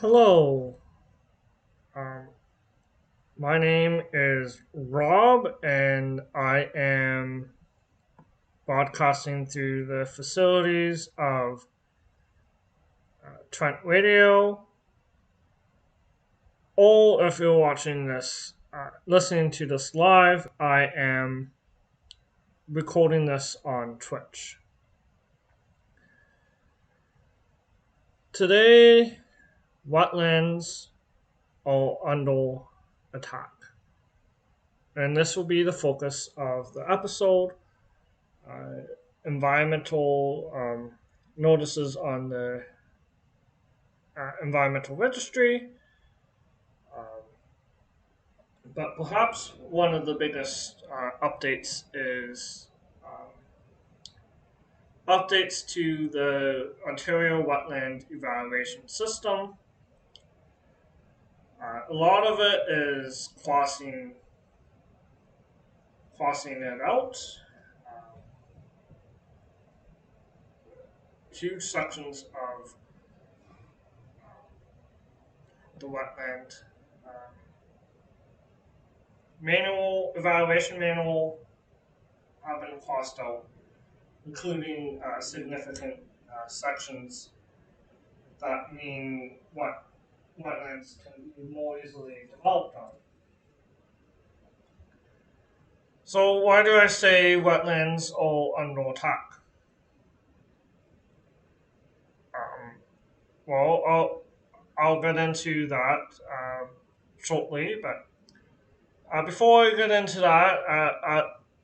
Hello, um, my name is Rob, and I am broadcasting through the facilities of Trent Radio. Or if you're watching this, listening to this live, I am recording this on Twitch. Today, wetlands are under attack, and this will be the focus of the episode. uh, Environmental notices on the environmental registry. Um, but perhaps one of the biggest updates is updates to the Ontario Wetland Evaluation System. A lot of it is crossing it out. Uh, Huge sections of the wetland uh, evaluation manual have been crossed out, including significant sections that mean what wetlands can be more easily developed on. So why do I say wetlands are under attack? Um, well, I'll get into that shortly, but before I get into that,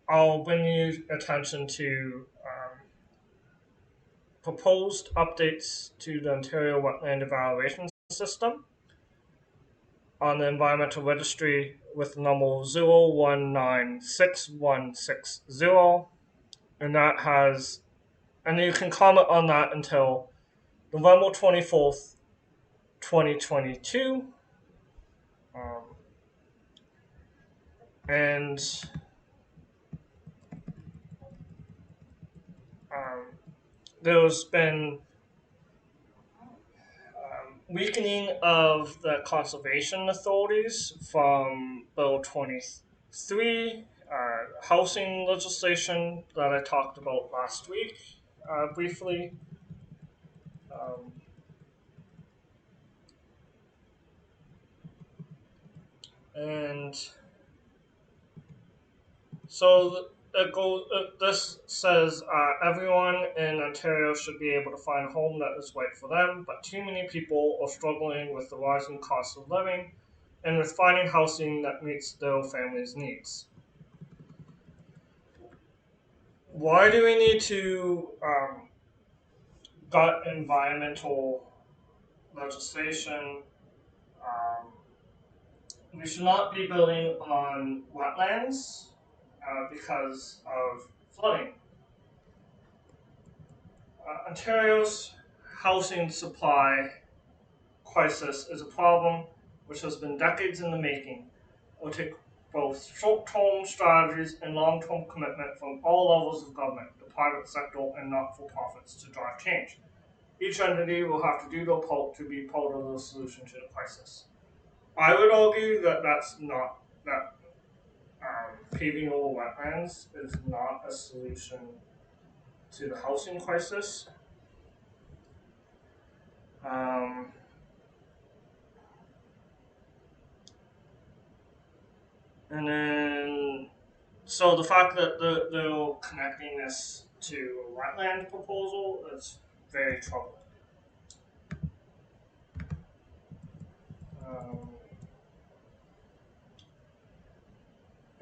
I'll bring you attention to proposed updates to the Ontario Wetland Evaluation System on the environmental registry with number 0196160, and that has, and you can comment on that until November 24th, 2022. Um, and um, there's been weakening of the conservation authorities from Bill 23, housing legislation that I talked about last week briefly. Um, and so this says everyone in Ontario should be able to find a home that is right for them, but too many people are struggling with the rising cost of living and with finding housing that meets their family's needs. Why do we need to gut environmental legislation? Um, we should not be building on wetlands because of flooding. Ontario's housing supply crisis is a problem which has been decades in the making. It will take both short-term strategies and long-term commitment from all levels of government, the private sector, and not-for-profits to drive change. Each entity will have to do their part to be part of the solution to the crisis. I would argue that that's not that paving over wetlands is not a solution to the housing crisis. Um, and then, so the fact that they're connecting this to a wetland proposal is very troubling. Um,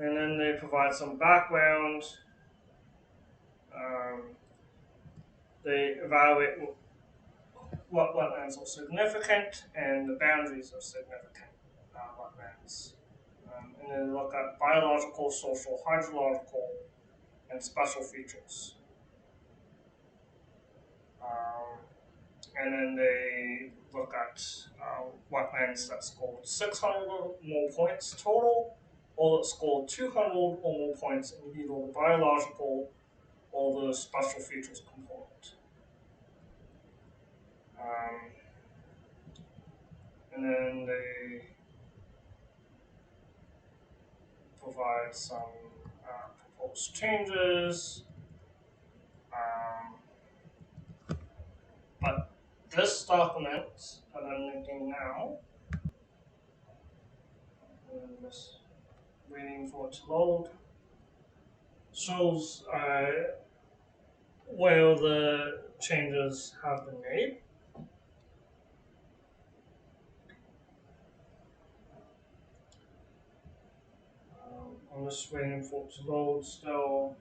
and then they provide some background. Um, they evaluate what wetlands are significant and the boundaries of significant wetlands. And then look at biological, social, hydrological, and special features. Um, and then they look at wetlands that scored 600 or more points total, or that scored 200 or more points in either the biological or the special features component. Um, and then they provide some proposed changes. Um, but this document that I'm linking now, and I'm just waiting for it to load, shows where the changes have been made. I'm just waiting for it to load still.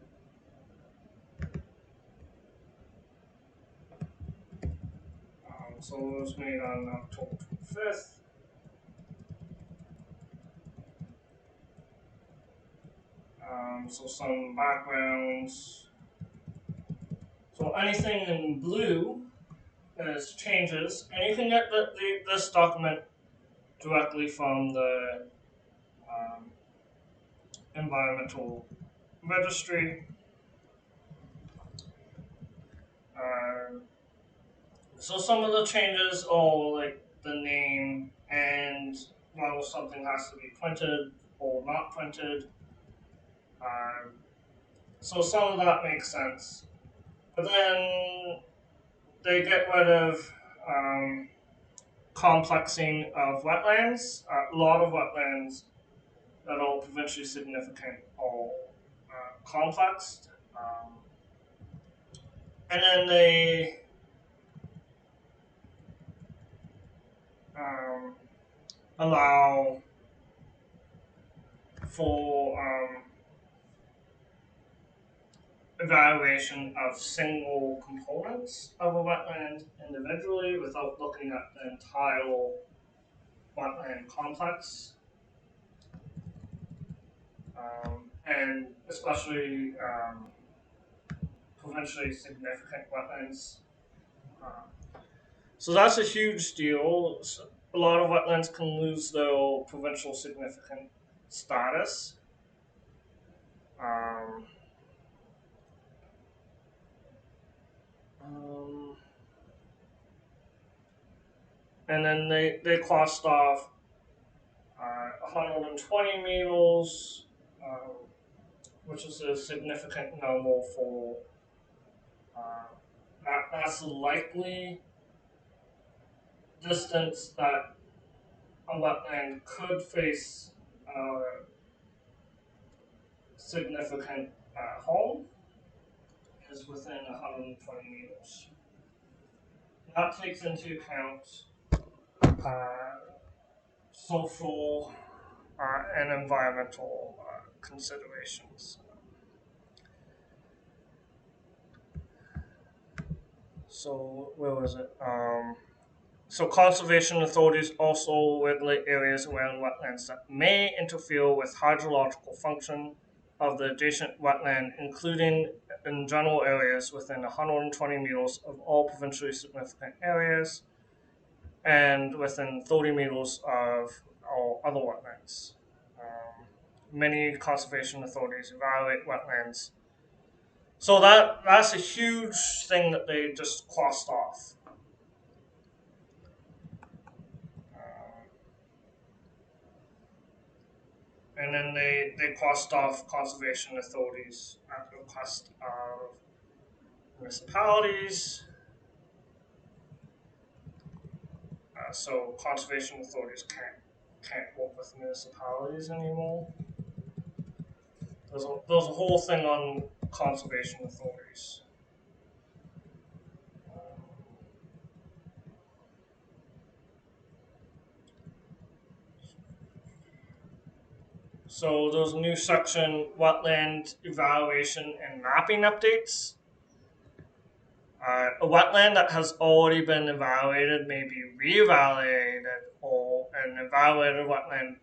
So it was made on October 25th. So some backgrounds. So anything in blue is changes, and you can get this document directly from the um, environmental registry. Uh, so some of the changes are like the name and whether something has to be printed or not printed. Um, so some of that makes sense. But then they get rid of complexing of wetlands. A lot of wetlands that are provincially significant are complexed. And then they um, allow for evaluation of single components of a wetland individually without looking at the entire wetland complex. And especially provincially significant wetlands. So that's a huge deal. A lot of wetlands can lose their provincial significant status. Um, um, and then they crossed off 120 meters, which is a significant number for that's the likely distance that a wetland could face significant home is within 120 meters. That takes into account social and environmental considerations. So where was it? So conservation authorities also regulate areas around wetlands that may interfere with hydrological function of the adjacent wetland, including in general areas within 120 meters of all provincially significant areas and within 30 meters of all other wetlands. Many conservation authorities evaluate wetlands. So that's a huge thing that they just crossed off. And then they crossed off conservation authorities at the request of municipalities. So conservation authorities can't work with municipalities anymore. There's a whole thing on conservation authorities. So there's a new section, wetland evaluation and mapping updates. A wetland that has already been evaluated may be reevaluated, or an evaluated wetland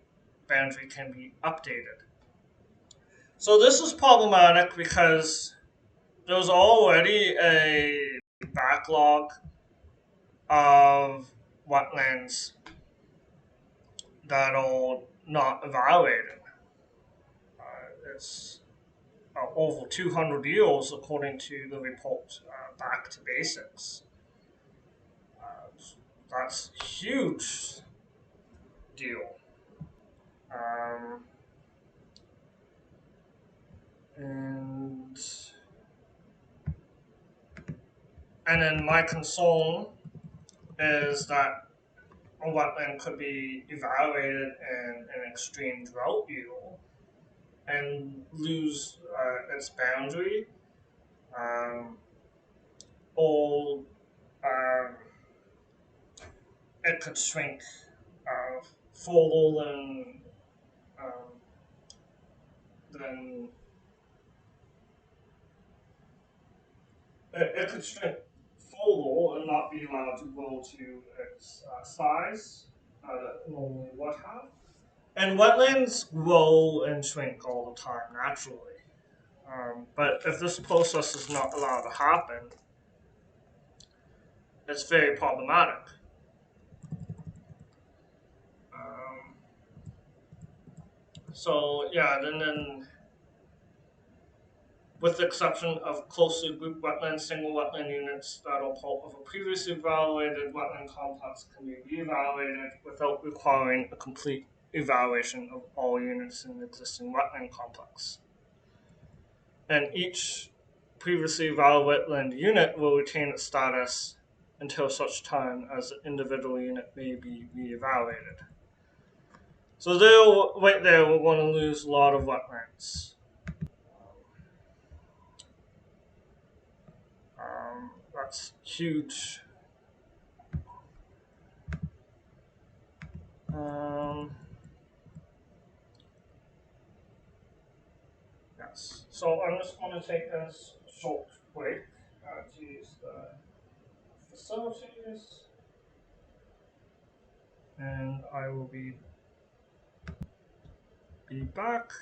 boundary can be updated. So this is problematic because there's already a backlog of wetlands that are not evaluated. It's over 200 years according to the report Back to Basics. That's huge. deal. Um, and and then my concern is that a wetland could be evaluated in an extreme drought year and lose its boundary, um, or um, it could shrink further um, than it could shrink further and not be allowed to grow to its size that it normally would have. And wetlands grow and shrink all the time naturally. But if this process is not allowed to happen, it's very problematic. Um, so yeah, then with the exception of closely grouped wetland, single wetland units that are part of a previously evaluated wetland complex can be reevaluated without requiring a complete evaluation of all units in the existing wetland complex. And each previously evaluated wetland unit will retain its status until such time as the individual unit may be reevaluated. So there, right there, we're going to lose a lot of wetlands. That's huge. Um, yes. So I'm just going to take a short break to use the facilities, and I will be back.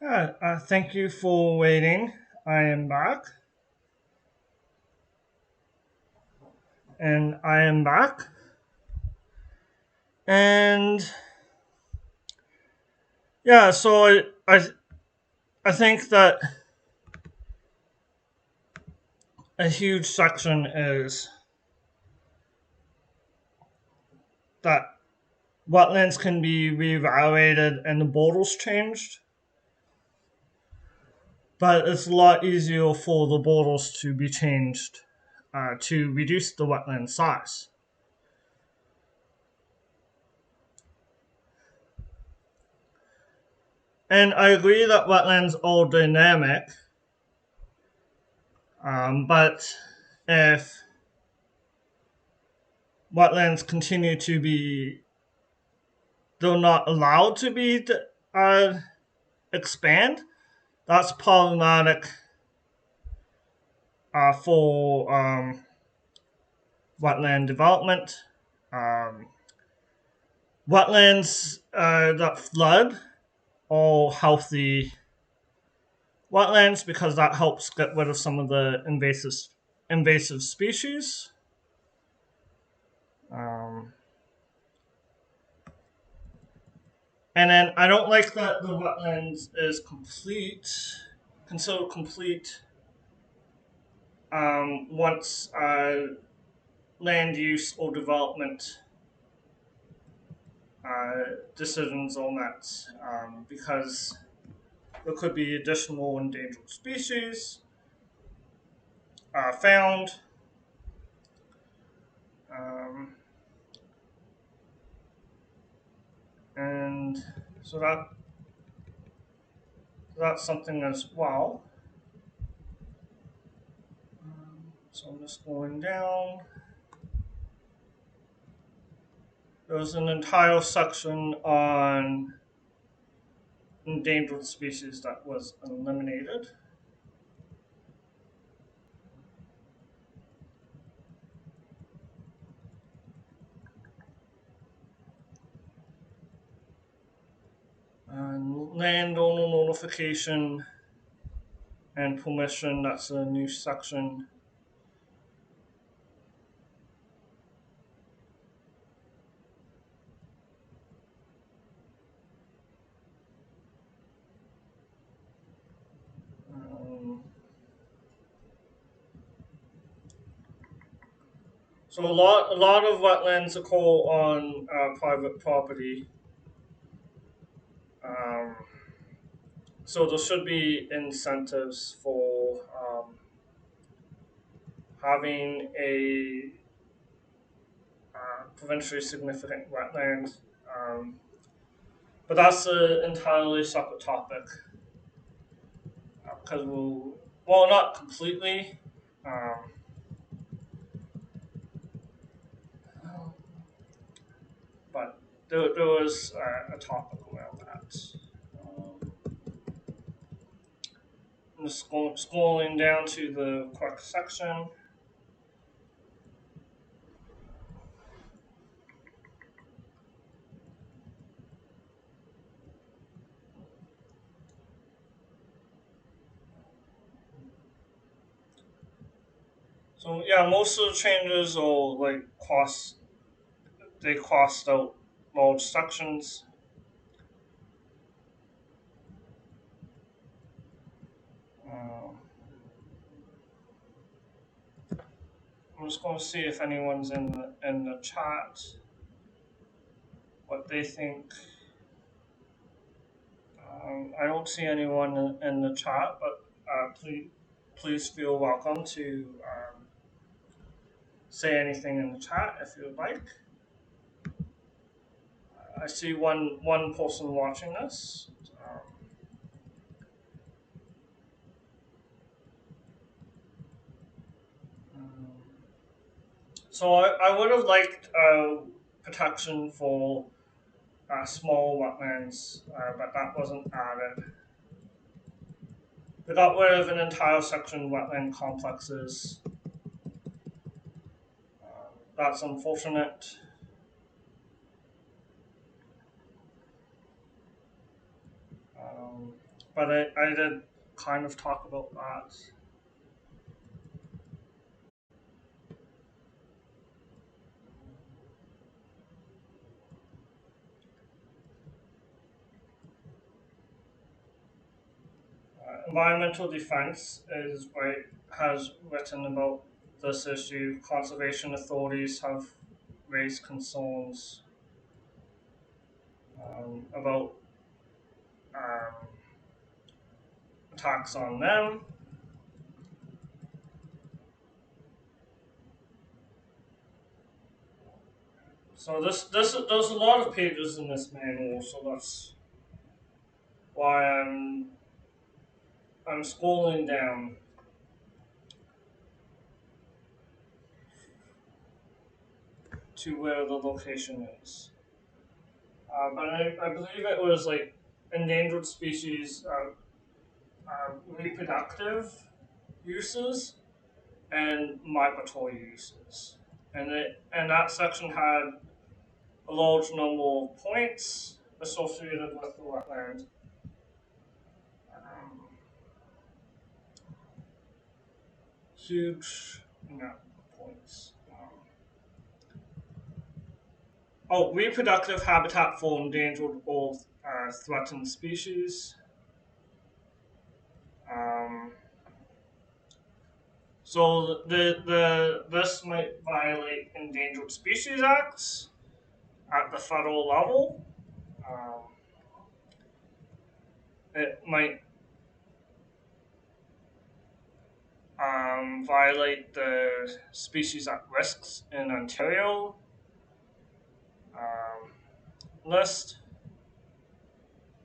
Thank you for waiting. I am back. And I am back. And yeah, so I think that a huge section is that wetlands can be reevaluated and the borders changed. But it's a lot easier for the borders to be changed to reduce the wetland size. And I agree that wetlands are dynamic, but if wetlands continue to be, they're not allowed to be uh, expand, that's problematic for wetland development. Um, Wetlands that flood are healthy wetlands because that helps get rid of some of the invasive species. Um, and then I don't like that the wetlands is considered complete once land use or development decisions are met, because there could be additional endangered species found. Um, and so that's something as well. So I'm just going down. There's an entire section on endangered species that was eliminated. And landowner notification and permission, that's a new section. Um, so a lot of wetlands occur on private property. Um, so there should be incentives for having a provincially significant wetland. But that's an entirely separate topic because well, not completely, um, but there was a topic around that. Um, I'm just scrolling down to the correct section. So yeah, most of the changes are like they crossed out large sections. Um, I'm just going to see if anyone's in the chat what they think. I don't see anyone in the chat, but please feel welcome to say anything in the chat if you'd like. I see one person watching this. Um, so I would have liked protection for small wetlands, but that wasn't added. They got rid of an entire section wetland complexes. That's unfortunate. Um, but I did kind of talk about that. Environmental defense is right has written about this issue. Conservation authorities have raised concerns about um, attacks on them. So this there's a lot of pages in this manual, so that's why I'm scrolling down to where the location is. But I believe it was like endangered species reproductive uses and migratory uses, and that section had a large number of points associated with the wetland. Um, Huge amount of points. Reproductive habitat for endangered or threatened species. Um, so the this might violate Endangered Species Acts at the federal level. Um, it might violate the Species at Risks in Ontario um, list.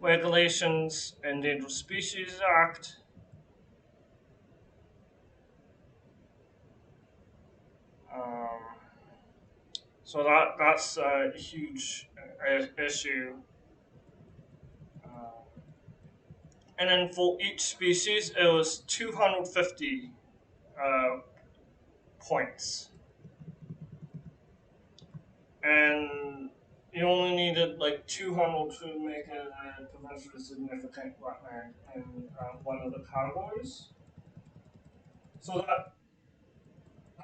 Regulations, Endangered Species Act. Um, so that's a huge issue. Uh, and then for each species, it was 250 uh, points, and you only needed like 200 to make it a provincially significant wetland in one of the categories. So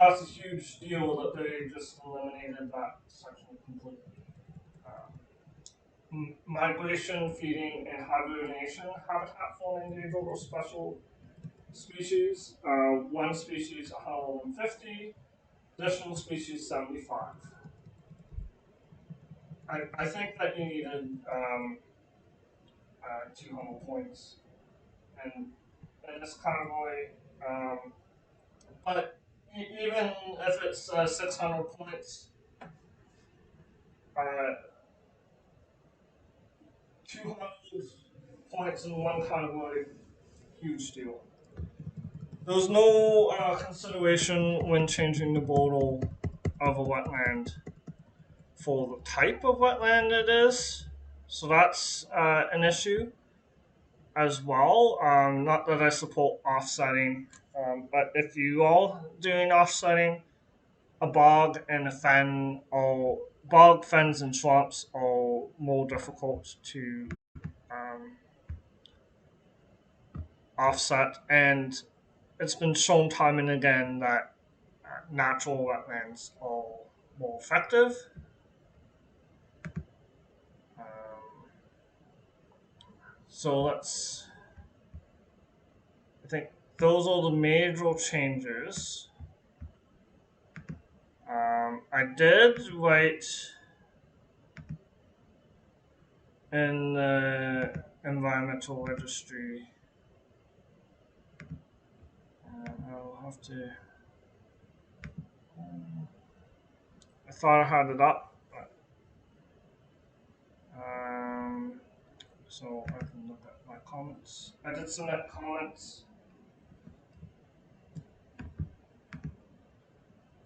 that's a huge deal that they just eliminated that section completely. Um, Migration, feeding, and hibernation habitat for endangered or special species. One species 150, additional species 75. I think that you needed 200 points in this category. But even if it's 600 points, uh, 200 points in one category, huge deal. There's no consideration when changing the border of a wetland for the type of wetland it is. So that's an issue as well. Not that I support offsetting, but if you are doing offsetting, a bog and a fen or bog, fens, and swamps are more difficult to um, offset, and it's been shown time and again that natural wetlands are more effective. Um, so let's. I think those are the major changes. I did write in the environmental registry. I'll have to. I thought I had it up, but so I can look at my comments. I did submit comments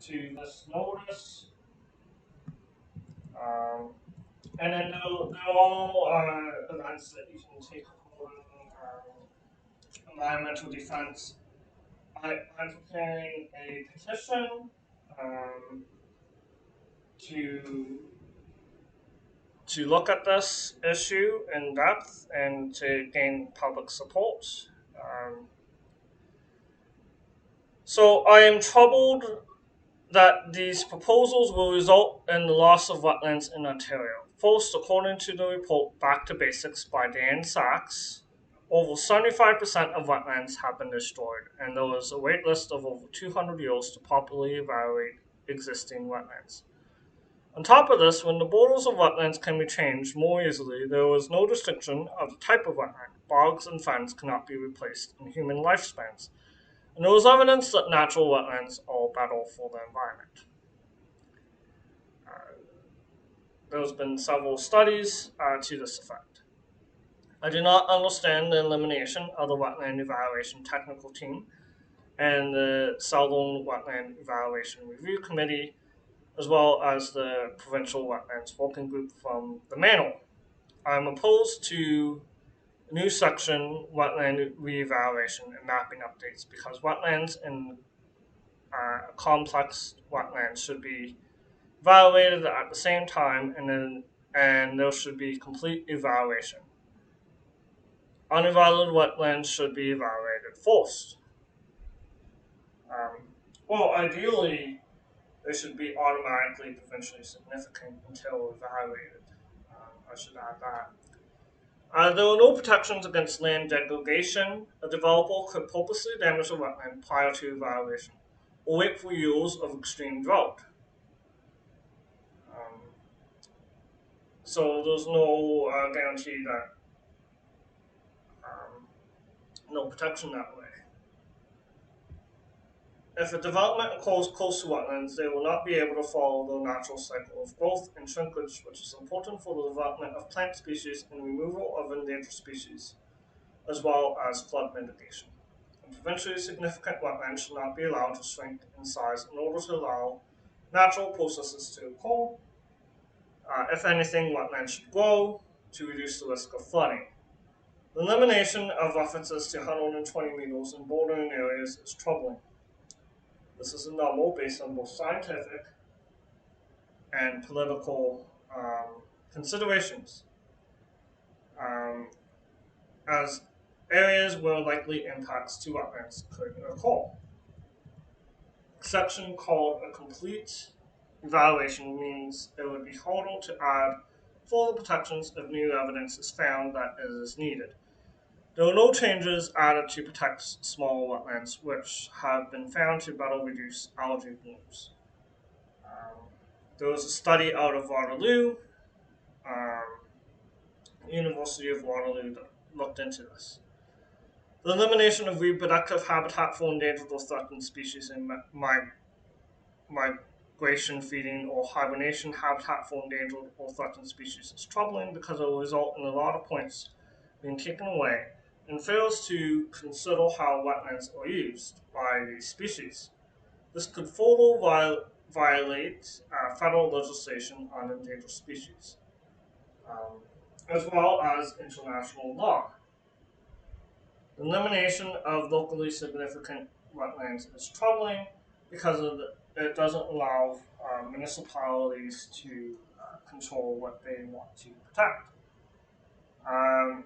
to this notice. Um, and then there are all events that you can take on environmental defense. I'm preparing a petition um, to to look at this issue in depth and to gain public support. Um, so I am troubled that these proposals will result in the loss of wetlands in Ontario. First, according to the report Back to Basics by Dan Sachs, over 75% of wetlands have been destroyed, and there is a wait list of over 200 years to properly evaluate existing wetlands. On top of this, when the borders of wetlands can be changed more easily, there is no distinction of the type of wetland. Bogs and fens cannot be replaced in human lifespans, and there is evidence that natural wetlands are better for the environment. Uh, there's been several studies to this effect. I do not understand the elimination of the Wetland Evaluation Technical Team and the Southern Wetland Evaluation Review Committee, as well as the Provincial Wetlands Working Group from the manual. I'm opposed to new section wetland reevaluation and mapping updates because wetlands and complex wetlands should be evaluated at the same time, and there should be complete evaluation. Unevaluated wetlands should be evaluated first. Um, well, ideally, they should be automatically provincially significant until evaluated. I should add that. There are no protections against land degradation. A developer could purposely damage a wetland prior to evaluation, or wait for years of extreme drought. Um, so there's no guarantee that no protection that way. If a development occurs close to wetlands, they will not be able to follow the natural cycle of growth and shrinkage, which is important for the development of plant species and removal of endangered species, as well as flood mitigation. And provincially significant wetlands should not be allowed to shrink in size in order to allow natural processes to occur. If anything, wetlands should grow to reduce the risk of flooding. The elimination of references to 120 meters in bordering areas is troubling. This is a number based on both scientific and political considerations, um, as areas where likely impacts to wetlands could occur. A section called a complete evaluation means it would be harder to add further protections if new evidence is found that it is needed. There are no changes added to protect small wetlands, which have been found to better reduce algae blooms. Um, there was a study out of Waterloo, um, University of Waterloo, that looked into this. The elimination of reproductive habitat for endangered or threatened species in migration, feeding, or hibernation habitat for endangered or threatened species is troubling because it will result in a lot of points being taken away and fails to consider how wetlands are used by these species. This could further violate federal legislation on endangered species, as well as international law. The elimination of locally significant wetlands is troubling because it doesn't allow municipalities to control what they want to protect. Um,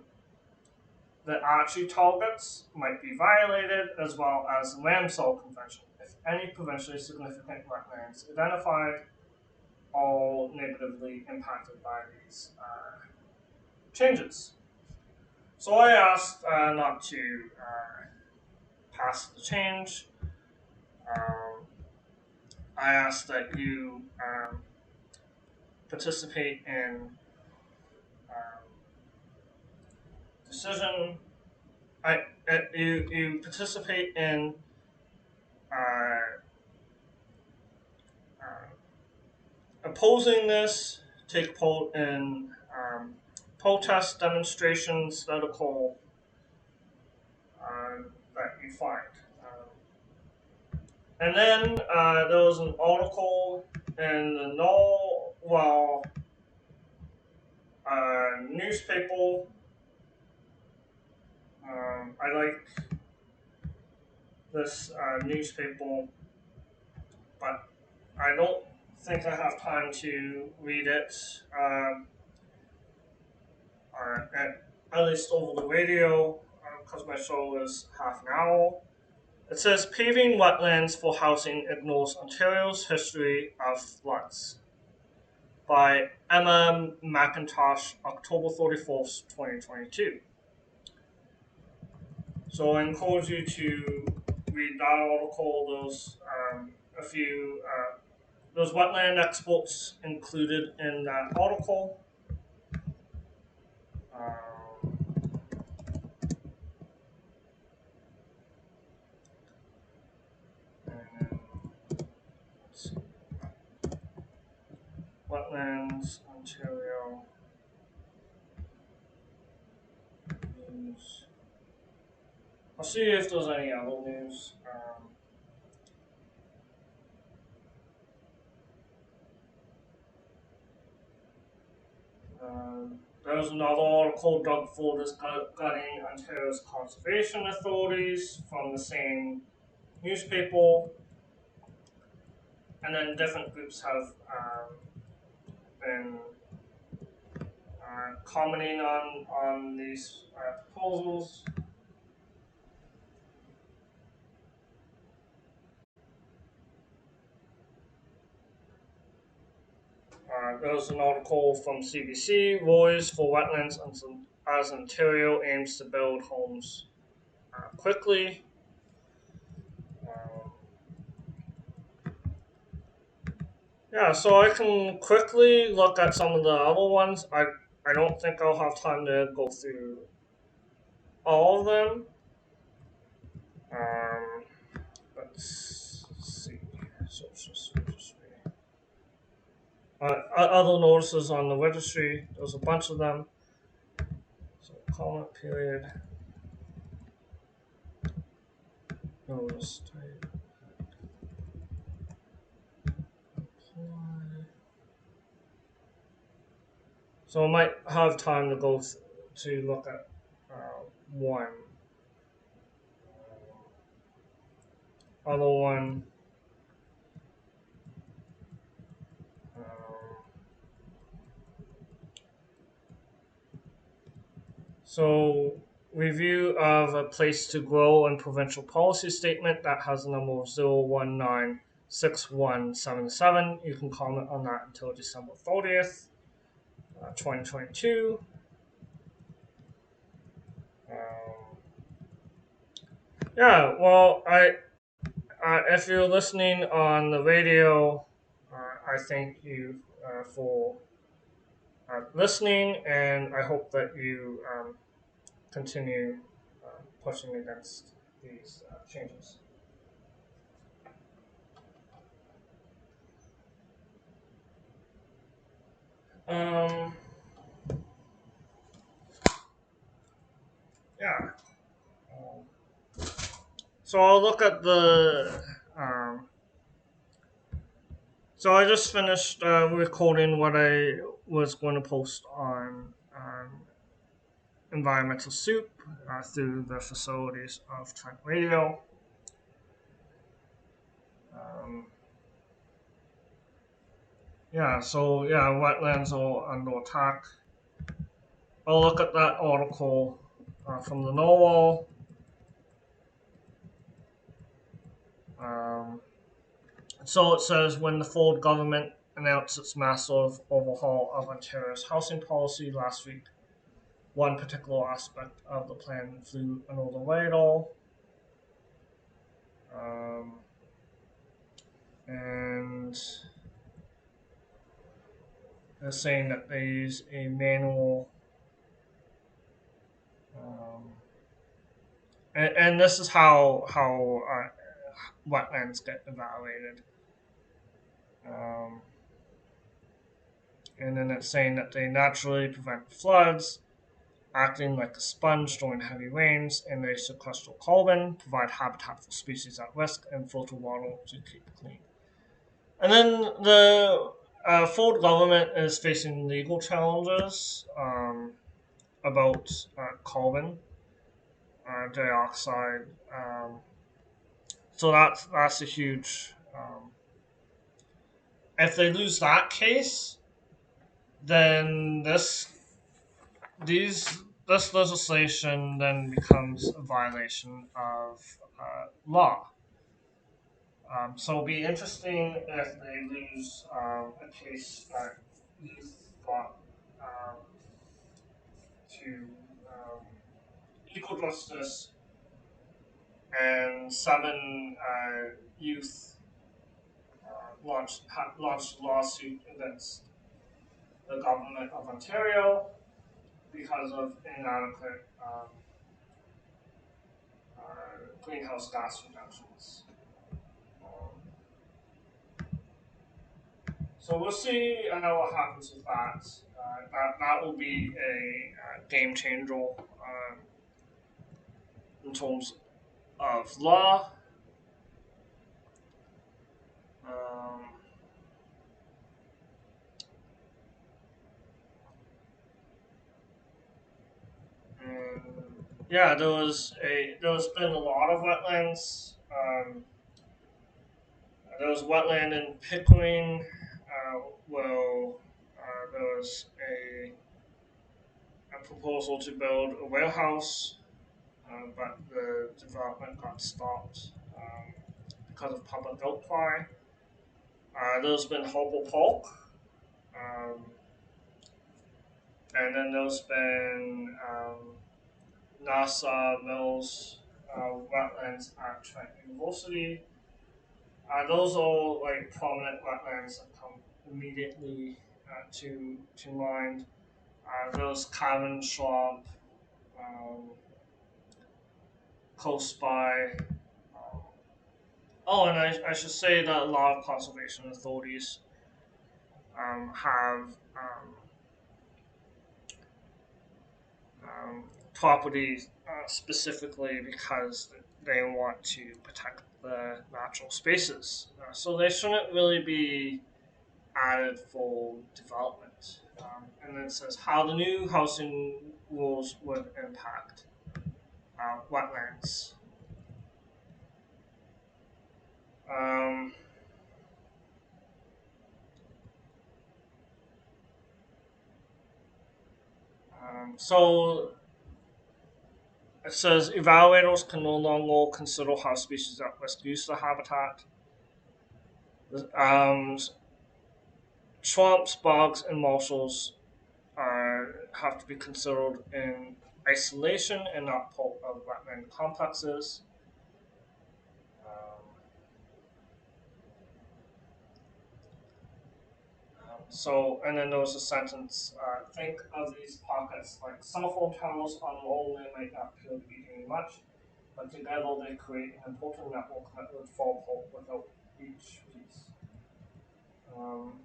the Archie targets might be violated, as well as the Ramsar Convention, if any provincially significant wetlands identified are negatively impacted by these changes. So I asked not to pass the change. Um, I asked that you participate in um, decision. You participate in uh, uh, opposing this, take part in protest demonstrations that occur that you find. And then there was an article in the Norwell newspaper. I like this newspaper, but I don't think I have time to read it. at least over the radio, because my show is half an hour. It says paving wetlands for housing ignores Ontario's history of floods by Emma McIntosh, October 31st, 2022. So I encourage you to read that article. A few those wetland experts included in that article. Um, and let's see. Wetlands, Ontario news. I'll see if there's any other news. There's another article. Doug Ford is gutting Ontario's conservation authorities from the same newspaper, and then different groups have been commenting on these proposals. There's an article from CBC, Roys for Wetlands as Ontario aims to build homes quickly. Um, yeah, so I can quickly look at some of the other ones. I don't think I'll have time to go through all of them. Um, let's see. Social registry. Other notices on the registry. There's a bunch of them. So comment period. Notice type. Apply. So I might have time to go to look at one. Other one. Um, so review of a place to grow and provincial policy statement that has a number of 0196177. You can comment on that until December 30th, 2022. Yeah, well, if you're listening on the radio, I thank you for listening, and I hope that you continue pushing against these changes. Um, yeah. So I'll look at the. So I just finished recording what I was going to post on Environmental Soup through the facilities of Trent Radio. Wetlands are under attack. I'll look at that article from the NOAA. So it says when the Ford government announced its massive overhaul of Ontario's housing policy last week, one particular aspect of the plan flew under the radar. And they're saying that they use a manual. And this is how wetlands get evaluated. And then it's saying that they naturally prevent floods, acting like a sponge during heavy rains, and they sequester carbon, provide habitat for species at risk, and filter water to keep it clean. And then the Ford government is facing legal challenges about carbon dioxide. So that's a huge. If they lose that case, then this this legislation then becomes a violation of law. So it'll be interesting if they lose a case that youth fought to equal justice, and seven youth launched a lawsuit against the government of Ontario because of inadequate greenhouse gas reductions. Um, so we'll see what happens with that. That will be a game changer in terms of law. Um, and yeah, there's been a lot of wetlands. There was wetland in Pickering. Well, there was a proposal to build a warehouse, but the development got stopped because of public outcry. There's been Hopewell Park, um, and then there's been NASA Mills wetlands at Trent University. Those are like prominent wetlands that come immediately to mind. There's Common Swamp close by. Um, and I should say that a lot of conservation authorities have properties specifically because they want to protect the natural spaces. So they shouldn't really be added for development. And then it says how the new housing rules would impact wetlands. Um, so it says evaluators can no longer consider how species at risk use the habitat. Um, swamps, bogs, and marshes have to be considered in isolation and not part of wetland complexes. Um, and then there was a sentence, think of these pockets like cell phone towers on alone they might not appear to be doing much, but together they create an important network that would fall apart without each piece. Um,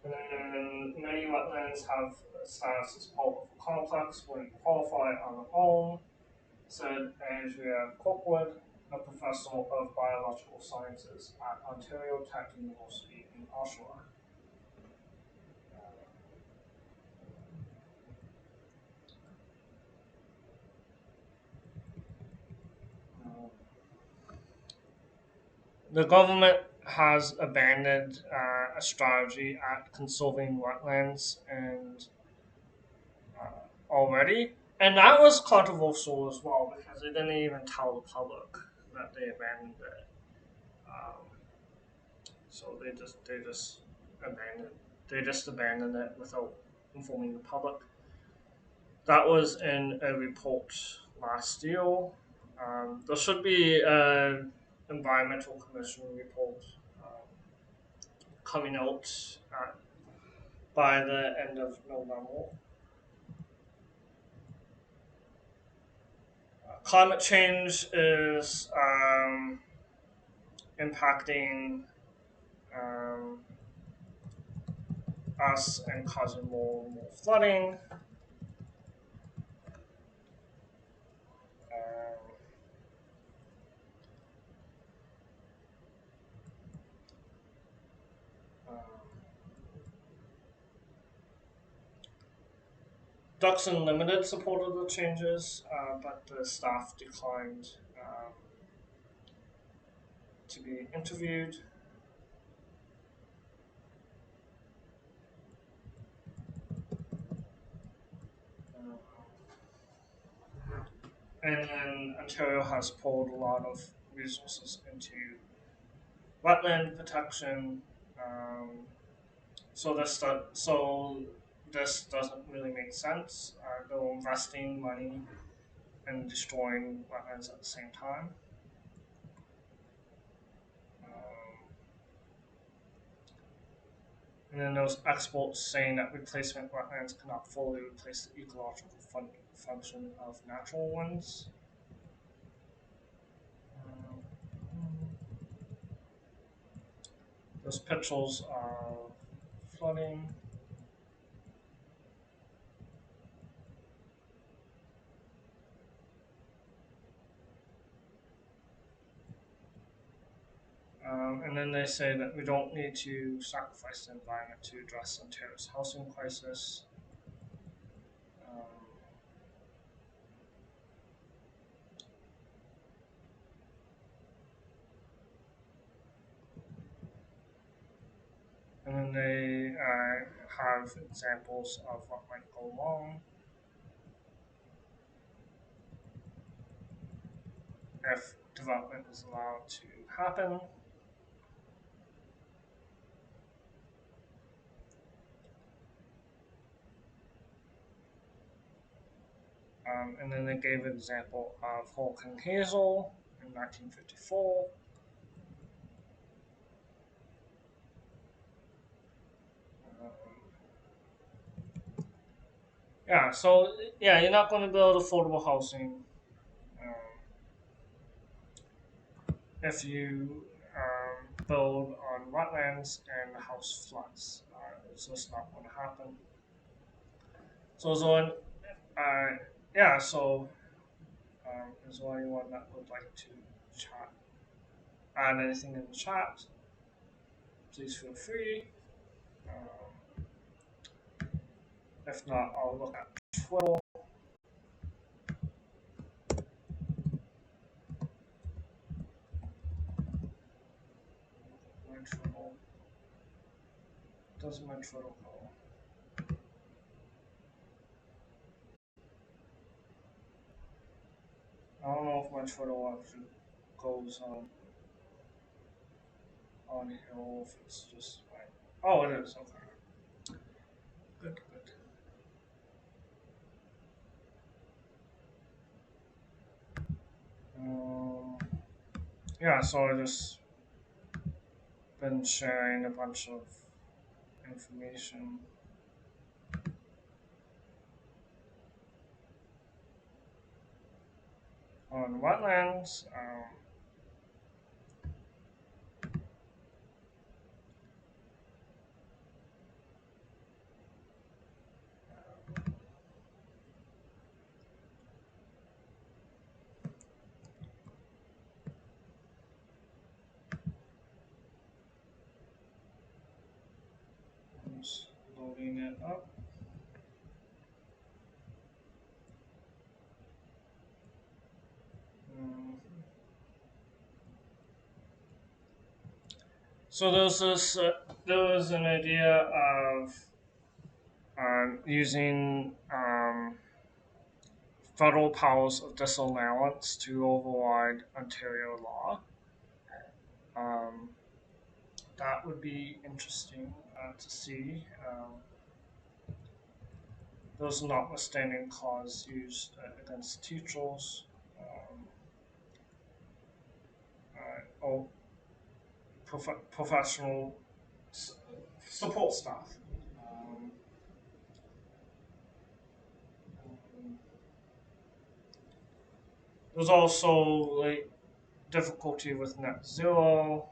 and then many wetlands have status as part of a complex where you qualify on their own, said Andrea Cookwood, a professor of biological sciences at Ontario Tech University in Oshawa. Um, the government has abandoned a strategy at conserving wetlands and already, and that was controversial as well because they didn't even tell the public that they abandoned it. Um, so they just abandoned abandoned it without informing the public. That was in a report last year. There should be an environmental commission report um, coming out uh, by the end of November. Climate change is impacting um, us and causing more and more flooding. Um, um, Ducks Unlimited supported the changes, but the staff declined to be interviewed. And then Ontario has poured a lot of resources into wetland protection. Um, so this doesn't really make sense. They're investing money and destroying wetlands at the same time. Um, and then those experts saying that replacement wetlands cannot fully replace the ecological function of natural ones. Um, those pictures are flooding. And then they say that we don't need to sacrifice the environment to address Ontario's housing crisis. Um, and then they have examples of what might go wrong if development is allowed to happen. And then they gave an example of Hurricane Hazel in 1954. Um, yeah, so yeah, you're not going to build affordable housing um, if you build on wetlands and the house floods. It's just not going to happen. So uh, yeah, so is there anyone that would like to chat? Add anything in the chat? Please feel free. Um, if not, I'll look at Twitter. My Twitter. Does my Twitter go? I don't know if my Twitter actually goes on here or if it's just like. Oh, it is. Okay. Good, good. Um, yeah, so I just been sharing a bunch of information on wetlands. Just loading it up. Um, so there was an idea of using federal powers of disallowance to override Ontario law. Um, that would be interesting to see. Those notwithstanding clause used against teachers or professional s- support staff. Um, there's also like difficulty with net zero.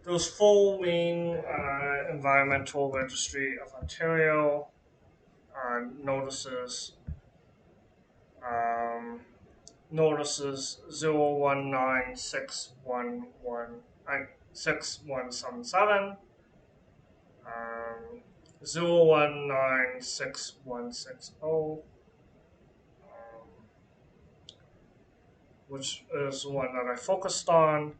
There's full main environmental registry of Ontario notices um, notices 0196111 0196160 which is the one that I focused on.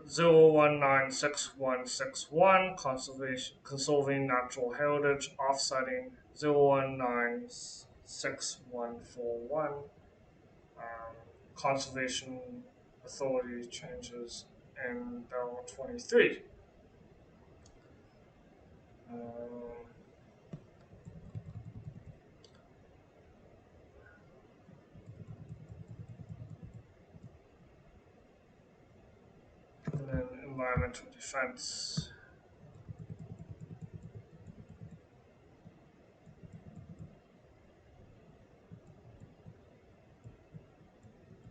0196161 conservation conserving natural heritage offsetting 0196141 conservation authority changes in Bill 23. Um, and then environmental defense.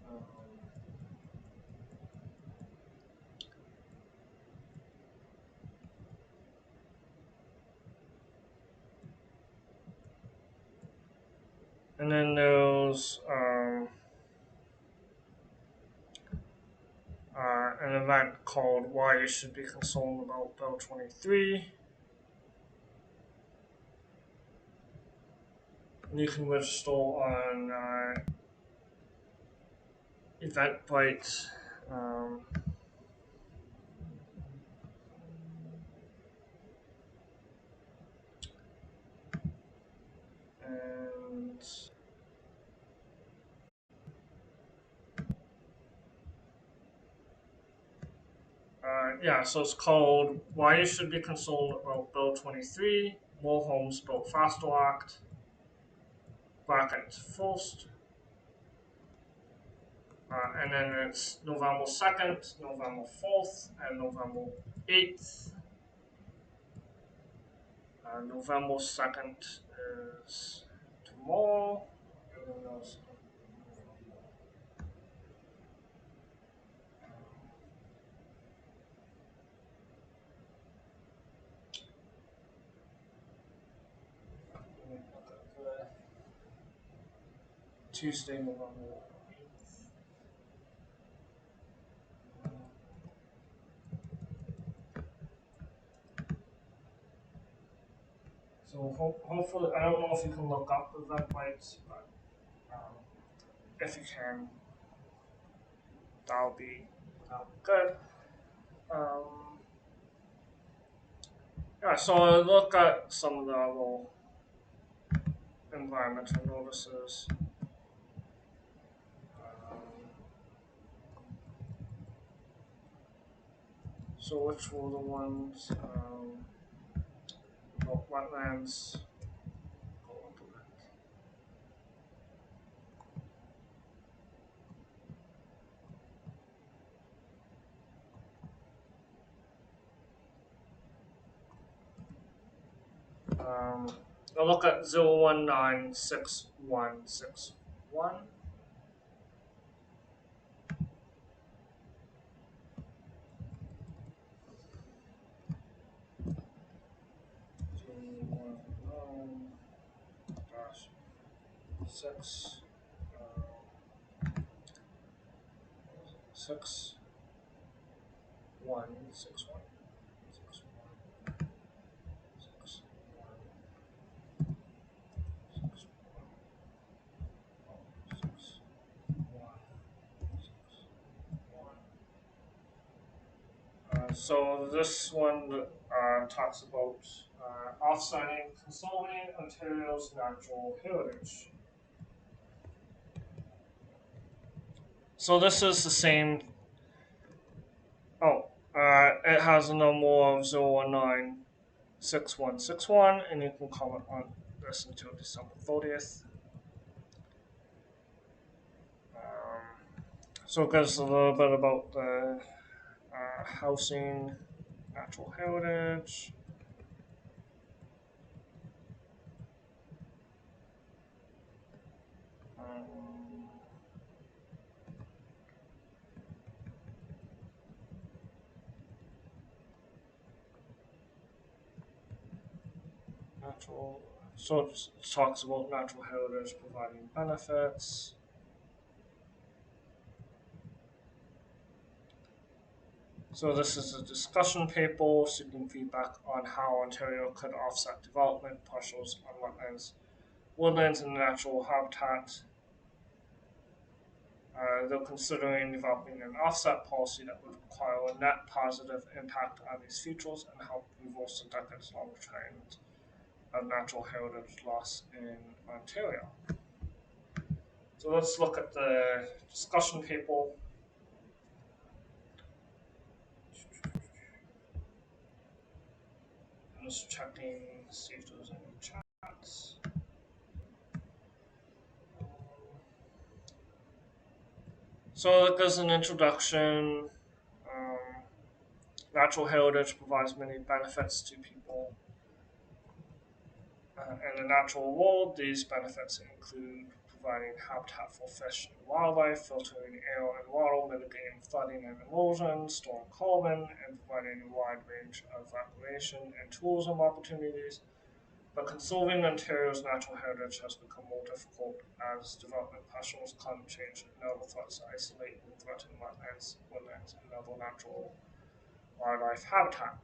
Um, and then there's an event called Why You Should Be Concerned About Bill 23. And you can register on Eventbrite. Um, and yeah, so it's called Why You Should Be Concerned About Bill 23, More Homes Built Faster Act, bracket first. And then it's November 2nd, November 4th, and November 8th. November 2nd is tomorrow. And then there's Tuesday, November 8th. So hopefully, I don't know if you can look up the Eventbrite, but um, if you can, that'll be good. Um, yeah, so I look at some of the other environmental notices. Um, so which were the ones about wetlands? Go into that. I'll look at 0196161. Dash 6 6 1 6 1 6 1 6 1 6 6 1 6 1. So this one talks about offsetting conserving Ontario's natural heritage. So this is the same. Oh, it has a number of 0196161, and you can comment on this until December 30th. So it goes a little bit about the housing, natural heritage. Um, natural. So it talks about natural heritage providing benefits. So this is a discussion paper seeking feedback on how Ontario could offset development pressures on wetlands and natural habitat. Though considering developing an offset policy that would require a net positive impact on these features and help reverse the decades-long trend of natural heritage loss in Ontario. So let's look at the discussion paper. I'm just checking, see if there's any chats. So, like as an introduction, um, natural heritage provides many benefits to people in the natural world. These benefits include providing habitat for fish and wildlife, filtering air and water, mitigating flooding and erosion, storing carbon, and providing a wide range of recreation and tourism opportunities. But conserving Ontario's natural heritage has become more difficult as development pressures, climate change, and other threats isolate and threaten wetlands, woodlands, and other natural wildlife habitat.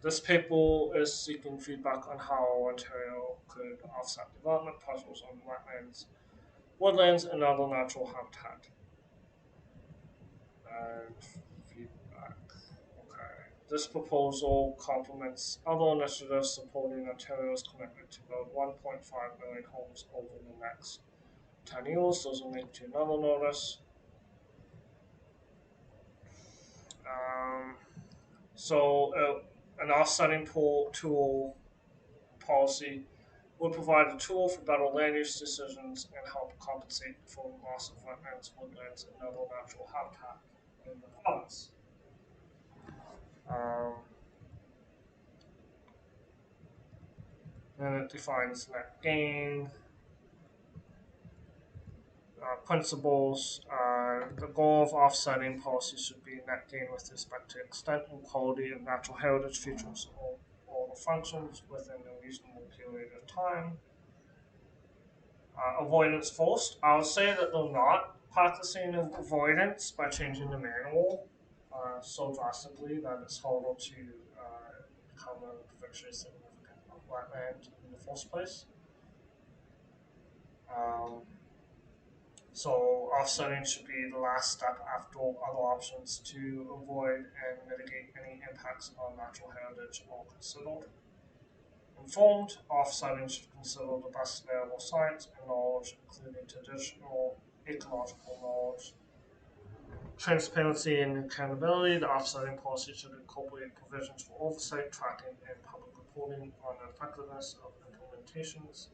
This paper is seeking feedback on how Ontario could offset development pressures on wetlands, woodlands, and other natural habitat. And feedback. Okay. This proposal complements other initiatives supporting Ontario's commitment to build 1.5 million homes over the next 10 years. There's a link to another notice. Um, an offsetting tool policy would provide a tool for better land use decisions and help compensate for the loss of wetlands, woodlands, and other natural habitat in the province. Um, and it defines net gain, principles. The goal of offsetting policy should be net gain with respect to extent and quality of natural heritage features or the functions within a reasonable period of time. Avoidance first. I would say that they're not practicing avoidance by changing the manual so drastically that it's harder to become a provincially significant wetland in the first place. Um, So offsetting should be the last step after other options to avoid and mitigate any impacts on natural heritage are considered. Informed offsetting should consider the best available science and knowledge, including traditional ecological knowledge. Transparency and accountability. The offsetting policy should incorporate provisions for oversight, tracking, and public reporting on the effectiveness of implementations.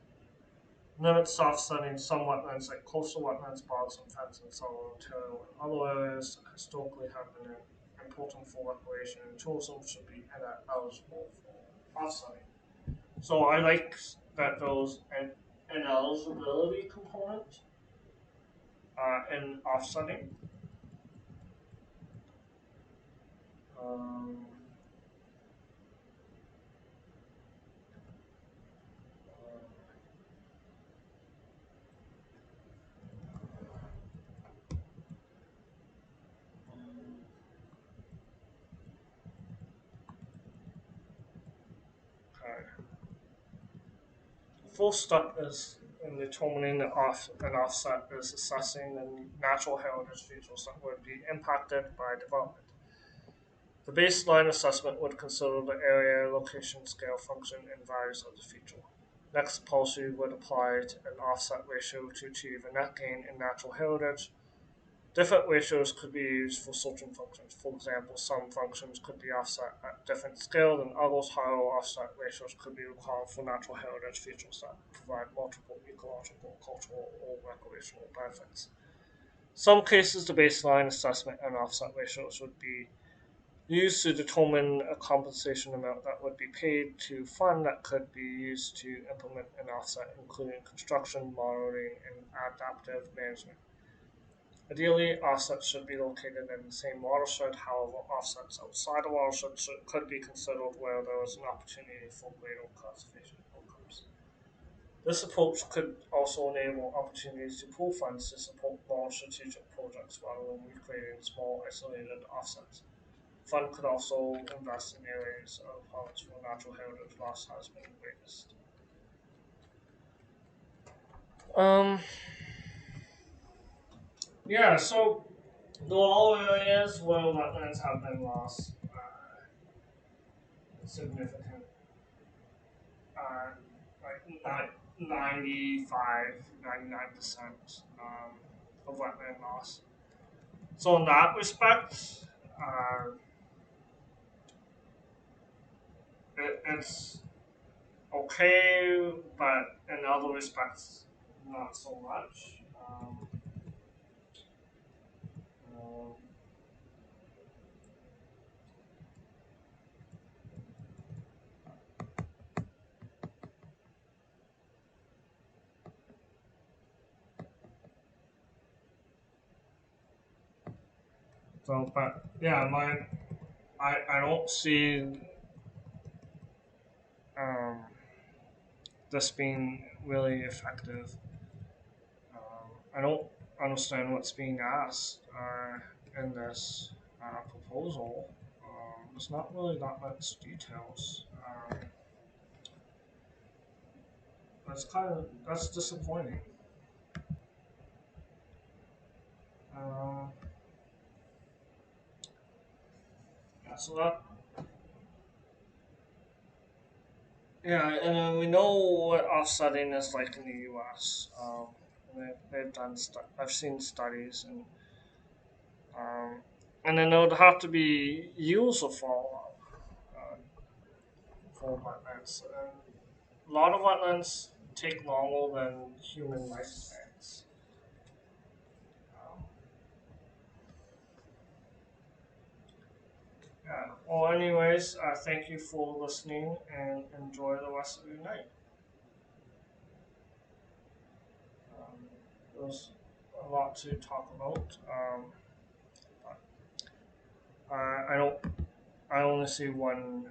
Limits offsetting some wetlands like coastal wetlands, bogs, and fens in southern Ontario and other areas that historically have been important for recreation and tourism should be eligible for offsetting. So I like that those an eligibility component in offsetting. Um, okay. The first step is in determining an offset is assessing the natural heritage features that would be impacted by development. The baseline assessment would consider the area, location, scale, function, and values of the feature. Next, the policy would apply an offset ratio to achieve a net gain in natural heritage. Different ratios could be used for certain functions. For example, some functions could be offset at different scale than others. Higher offset ratios could be required for natural heritage features that provide multiple ecological, cultural, or recreational benefits. In some cases, the baseline assessment and offset ratios would be used to determine a compensation amount that would be paid to fund that could be used to implement an offset, including construction, monitoring, and adaptive management. Ideally, offsets should be located in the same watershed. However, offsets outside the watershed could be considered where there is an opportunity for greater conservation outcomes. This approach could also enable opportunities to pool funds to support large strategic projects rather than recreating small isolated offsets. Fund could also invest in areas of province where natural heritage loss has been greatest. Um, yeah, so the all areas where wetlands have been lost, significant, uh, like 95, 99% of wetland loss. So in that respect, uh, it's okay, but in other respects, not so much. Um, so, but yeah, I don't see um, this being really effective. I don't understand what's being asked in this proposal. There's not really that much details. That's disappointing. Um, yeah, so that yeah, and then we know what offsetting is like in the U.S. They've done. I've seen studies, um, and then there would have to be years of follow up uh, for wetlands. And a lot of wetlands take longer than human lifespans. Um, yeah. Well, anyways, thank you for listening and enjoy the rest of your night. There's a lot to talk about. I don't. I only see one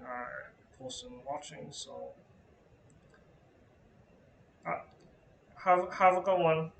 person watching, so uh, have a good one.